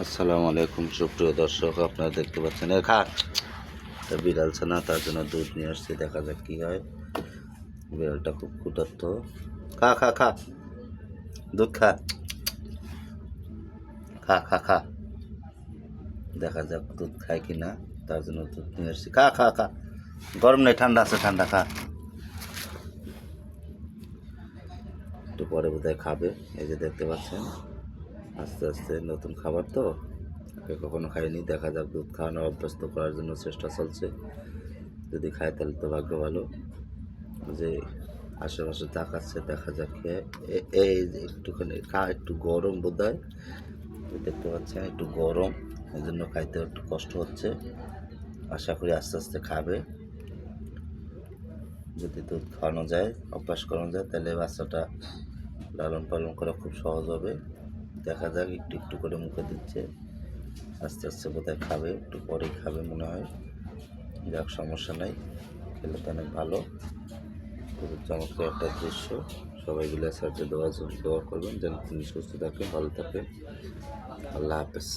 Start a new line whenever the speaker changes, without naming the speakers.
আসসালামু আলাইকুম সুপ্রিয় দর্শক, আপনারা দেখতে পাচ্ছেন খা বিড়াল ছানা, তার জন্য দুধ নিয়ে আসছি। দেখা যাক কী হয়। বিড়ালটা খুব ক্ষুধার্ত। খা খা খা, দুধ খা, খা খা খা। দেখা যাক দুধ খায় কি না, তার জন্য দুধ নিয়ে আসছি। খা খা খা, গরম নেই, ঠান্ডা আছে, ঠান্ডা খা। একটু পরে বোধহয় খাবে। এই যে দেখতে পাচ্ছেন, আস্তে আস্তে নতুন খাবার তো, কখনো খাইনি। দেখা যাক, দুধ খাওয়ানো অভ্যস্ত করার জন্য চেষ্টা চলছে। যদি খায় তাহলে তো ভাগ্য ভালো। যে আশেপাশে তাকাচ্ছে, দেখা যাক খেয়ে। এই যে একটুখানি খা, একটু গরম বোধ হয়, দেখতে পাচ্ছেন একটু গরম, এই জন্য খাইতে একটু কষ্ট হচ্ছে। আশা করি আস্তে আস্তে খাবে। যদি দুধ খাওয়ানো যায়, অভ্যাস করানো যায়, তাহলে বাচ্চাটা লালন পালন করা খুব সহজ হবে। দেখা যাক, একটু একটু করে মুখে দিচ্ছে, আস্তে আস্তে বোধহয় খাবে, একটু পরেই খাবে মনে হয়। যাক, সমস্যা নাই, খেলে তো অনেক ভালো। খুব চমৎকার একটা দৃশ্য। সবাই মিলে সাথে দোয়া করবেন যেন তিনি সুস্থ থাকেন, ভালো থাকেন। আল্লাহ হাফেজ।